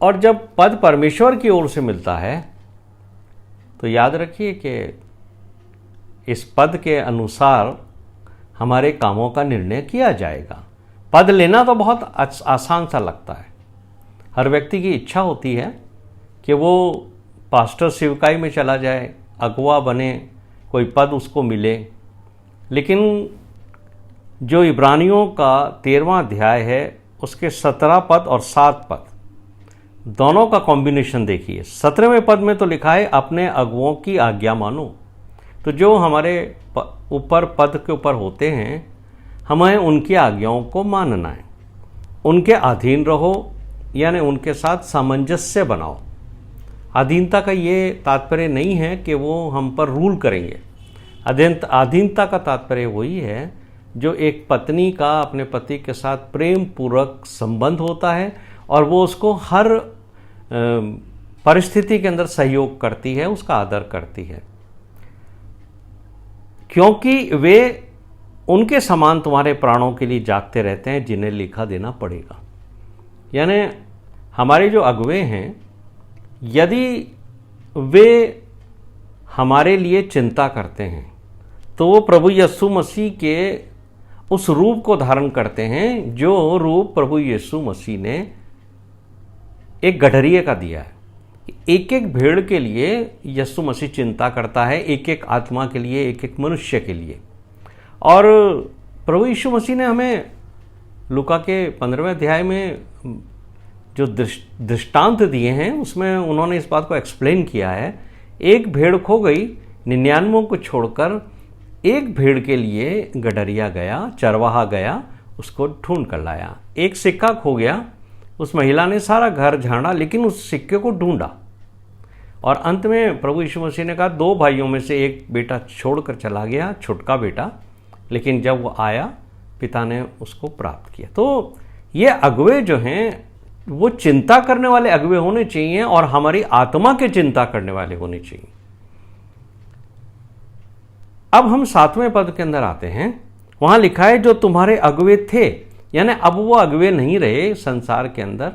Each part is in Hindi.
और जब पद परमेश्वर की ओर से मिलता है तो याद रखिए कि इस पद के अनुसार हमारे कामों का निर्णय किया जाएगा। पद लेना तो बहुत आसान सा लगता है। हर व्यक्ति की इच्छा होती है कि वो पास्टर सेवकाई में चला जाए, अगुवा बने, कोई पद उसको मिले। लेकिन जो इब्रानियों का 13वां अध्याय है उसके 17 पद और 7 पद दोनों का कॉम्बिनेशन देखिए। 17वें पद में तो लिखा है अपने अगुओं की आज्ञा मानो। तो जो हमारे ऊपर पद के ऊपर होते हैं हमें उनकी आज्ञाओं को मानना है, उनके अधीन रहो, यानी उनके साथ सामंजस्य बनाओ। अधीनता का ये तात्पर्य नहीं है कि वो हम पर रूल करेंगे। अधीनता का तात्पर्य वही है जो एक पत्नी का अपने पति के साथ प्रेम पूर्वक संबंध होता है और वो उसको हर परिस्थिति के अंदर सहयोग करती है, उसका आदर करती है, क्योंकि वे उनके समान तुम्हारे प्राणों के लिए जागते रहते हैं जिन्हें लेखा देना पड़ेगा। यानी हमारे जो अगुवे हैं, यदि वे हमारे लिए चिंता करते हैं तो वो प्रभु यीशु मसीह के उस रूप को धारण करते हैं जो रूप प्रभु यीशु मसीह ने एक गठरिये का दिया है। एक एक भेड़ के लिए यीशु मसीह चिंता करता है, एक एक आत्मा के लिए, एक एक मनुष्य के लिए। और प्रभु यीशु मसीह ने हमें लूका के 15वें अध्याय में जो दृष्टांत दिए हैं उसमें उन्होंने इस बात को एक्सप्लेन किया है। एक भेड़ खो गई, 99 को छोड़कर एक भेड़ के लिए गडरिया गया, चरवाहा गया, उसको ढूंढ कर लाया। एक सिक्का खो गया, उस महिला ने सारा घर झाड़ा लेकिन उस सिक्के को ढूंढा। और अंत में प्रभु यीशु मसीह ने कहा 2 भाइयों में से एक बेटा छोड़कर चला गया, छुटका बेटा, लेकिन जब वो आया पिता ने उसको प्राप्त किया। तो ये अगुवे जो हैं वो चिंता करने वाले अगुवे होने चाहिए और हमारी आत्मा के चिंता करने वाले होने चाहिए। अब हम 7वें पद के अंदर आते हैं। वहां लिखा है जो तुम्हारे अगुवे थे, यानी अब वो अगुवे नहीं रहे संसार के अंदर,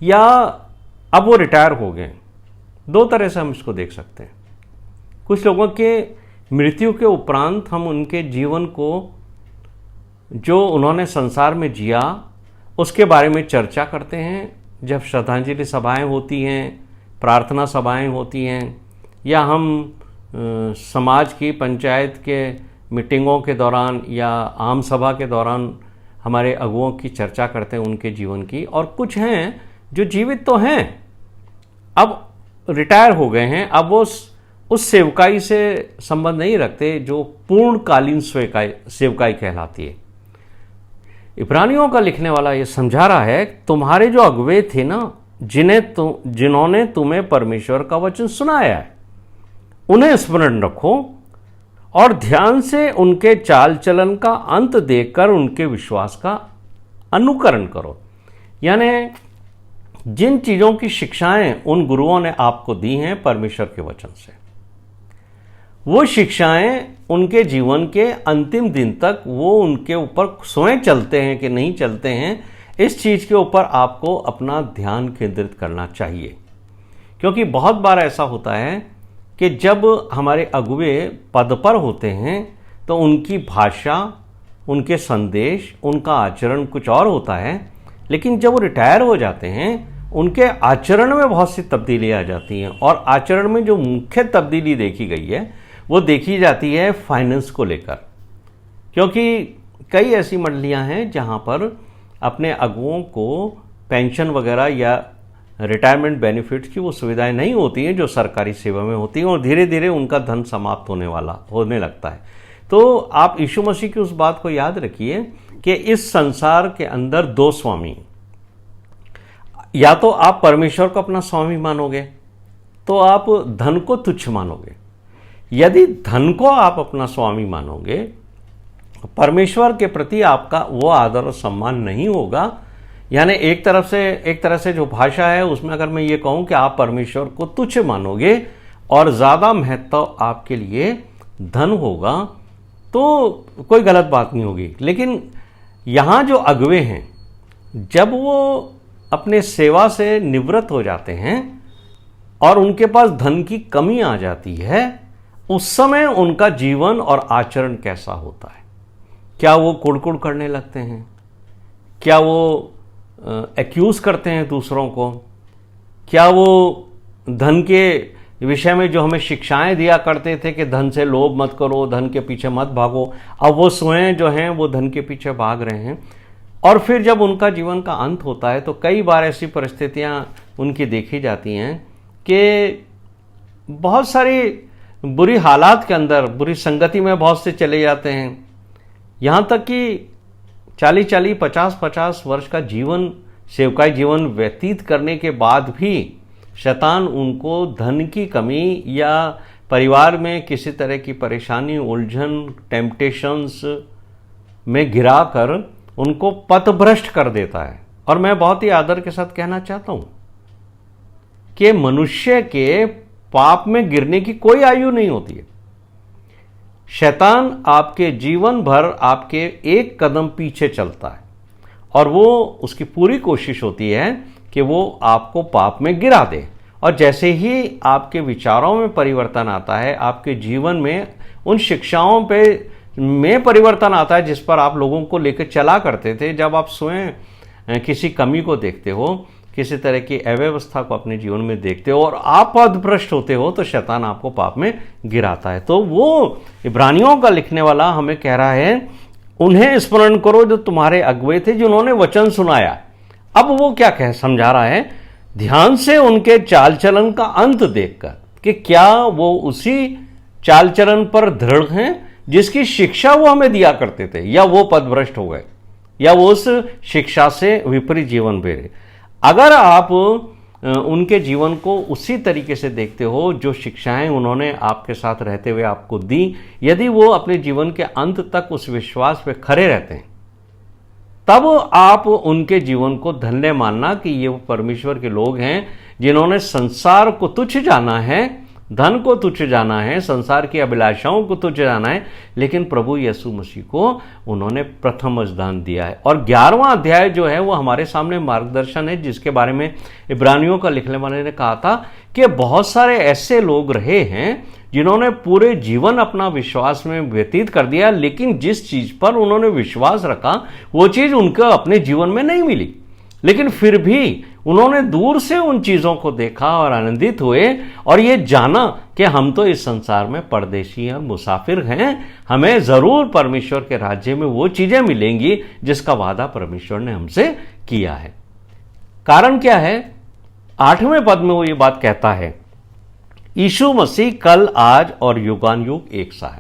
या अब वो रिटायर हो गए। 2 तरह से हम इसको देख सकते हैं। कुछ लोगों के मृत्यु के उपरांत हम उनके जीवन को, जो उन्होंने संसार में जिया, उसके बारे में चर्चा करते हैं। जब श्रद्धांजलि सभाएं होती हैं, प्रार्थना सभाएं होती हैं, या हम समाज की, पंचायत के मीटिंगों के दौरान या आम सभा के दौरान हमारे अगुओं की चर्चा करते हैं, उनके जीवन की। और कुछ हैं जो जीवित तो हैं, अब रिटायर हो गए हैं, अब वो उस सेवकाई से संबंध नहीं रखते जो पूर्णकालीन सेवकाई कहलाती है। इब्रानियों का लिखने वाला ये समझा रहा है तुम्हारे जो अगुवे थे ना, जिन्होंने तुम्हें परमेश्वर का वचन सुनाया है, उन्हें स्मरण रखो और ध्यान से उनके चाल चलन का अंत देखकर उनके विश्वास का अनुकरण करो। यानी जिन चीज़ों की शिक्षाएं उन गुरुओं ने आपको दी हैं परमेश्वर के वचन से, वो शिक्षाएं उनके जीवन के अंतिम दिन तक वो उनके ऊपर स्वयं चलते हैं कि नहीं चलते हैं, इस चीज़ के ऊपर आपको अपना ध्यान केंद्रित करना चाहिए। क्योंकि बहुत बार ऐसा होता है कि जब हमारे अगुवे पद पर होते हैं तो उनकी भाषा, उनके संदेश, उनका आचरण कुछ और होता है, लेकिन जब वो रिटायर हो जाते हैं उनके आचरण में बहुत सी तब्दीली आ जाती हैं। और आचरण में जो मुख्य तब्दीली देखी गई है वो देखी जाती है फाइनेंस को लेकर। क्योंकि कई ऐसी मंडलियां हैं जहां पर अपने अगुओं को पेंशन वगैरह या रिटायरमेंट बेनिफिट्स की वो सुविधाएं नहीं होती हैं जो सरकारी सेवा में होती हैं, और धीरे धीरे उनका धन समाप्त होने लगता है। तो आप यीशु मसीह की उस बात को याद रखिए कि इस संसार के अंदर 2 स्वामी, या तो आप परमेश्वर को अपना स्वामी मानोगे तो आप धन को तुच्छ मानोगे। यदि धन को आप अपना स्वामी मानोगे, परमेश्वर के प्रति आपका वो आदर और सम्मान नहीं होगा। यानी एक तरह से जो भाषा है उसमें अगर मैं ये कहूँ कि आप परमेश्वर को तुच्छ मानोगे और ज़्यादा महत्व आपके लिए धन होगा, तो कोई गलत बात नहीं होगी। लेकिन यहाँ जो अगुवे हैं, जब वो अपने सेवा से निवृत्त हो जाते हैं और उनके पास धन की कमी आ जाती है, उस समय उनका जीवन और आचरण कैसा होता है? क्या वो कुड़कुड़ करने लगते हैं? क्या वो एक्यूज करते हैं दूसरों को? क्या वो धन के विषय में जो हमें शिक्षाएं दिया करते थे कि धन से लोभ मत करो, धन के पीछे मत भागो, अब वो स्वयं जो हैं वो धन के पीछे भाग रहे हैं? और फिर जब उनका जीवन का अंत होता है तो कई बार ऐसी परिस्थितियां उनकी देखी जाती हैं कि बहुत सारी बुरी हालात के अंदर, बुरी संगति में बहुत से चले जाते हैं। यहाँ तक कि 40-40, 50-50 वर्ष का जीवन, सेवकाई जीवन व्यतीत करने के बाद भी शैतान उनको धन की कमी या परिवार में किसी तरह की परेशानी, उलझन, टेम्पटेशंस में गिराकर उनको पथभ्रष्ट कर देता है। और मैं बहुत ही आदर के साथ कहना चाहता हूं कि मनुष्य के पाप में गिरने की कोई आयु नहीं होती है। शैतान आपके जीवन भर आपके एक कदम पीछे चलता है और वो उसकी पूरी कोशिश होती है कि वो आपको पाप में गिरा दे। और जैसे ही आपके विचारों में परिवर्तन आता है, आपके जीवन में उन शिक्षाओं पे में परिवर्तन आता है जिस पर आप लोगों को लेकर चला करते थे, जब आप स्वयं किसी कमी को देखते हो, किसी तरह की अव्यवस्था को अपने जीवन में देखते हो और आप पथभ्रष्ट होते हो, तो शैतान आपको पाप में गिराता है। तो वो इब्रानियों का लिखने वाला हमें कह रहा है, उन्हें स्मरण करो जो तुम्हारे अगुवे थे, जिन्होंने वचन सुनाया। अब वो क्या कह समझा रहा है? ध्यान से उनके चाल चलन का अंत देखकर कि क्या वो उसी चाल चलन पर दृढ़ हैं जिसकी शिक्षा वो हमें दिया करते थे, या वो पथभ्रष्ट हो गए, या वो उस शिक्षा से विपरीत जीवन बेरे। अगर आप उनके जीवन को उसी तरीके से देखते हो जो शिक्षाएं उन्होंने आपके साथ रहते हुए आपको दी, यदि वो अपने जीवन के अंत तक उस विश्वास पे खड़े रहते हैं, तब आप उनके जीवन को धन्य मानना कि ये वो परमेश्वर के लोग हैं जिन्होंने संसार को तुच्छ जाना है, धन को तुच्छ जाना है, संसार की अभिलाषाओं को तुच्छ जाना है, लेकिन प्रभु यीशु मसीह को उन्होंने प्रथम स्थान दिया है। और 11वां अध्याय जो है वो हमारे सामने मार्गदर्शन है, जिसके बारे में इब्रानियों का लिखने वाले ने कहा था कि बहुत सारे ऐसे लोग रहे हैं जिन्होंने पूरे जीवन अपना विश्वास में व्यतीत कर दिया, लेकिन जिस चीज पर उन्होंने विश्वास रखा वो चीज उनको अपने जीवन में नहीं मिली, लेकिन फिर भी उन्होंने दूर से उन चीजों को देखा और आनंदित हुए और ये जाना कि हम तो इस संसार में परदेशी और मुसाफिर हैं, हमें जरूर परमेश्वर के राज्य में वो चीजें मिलेंगी जिसका वादा परमेश्वर ने हमसे किया है। कारण क्या है? 8वें पद में वो ये बात कहता है, यीशु मसीह कल, आज और युगानुयुग एक सा है।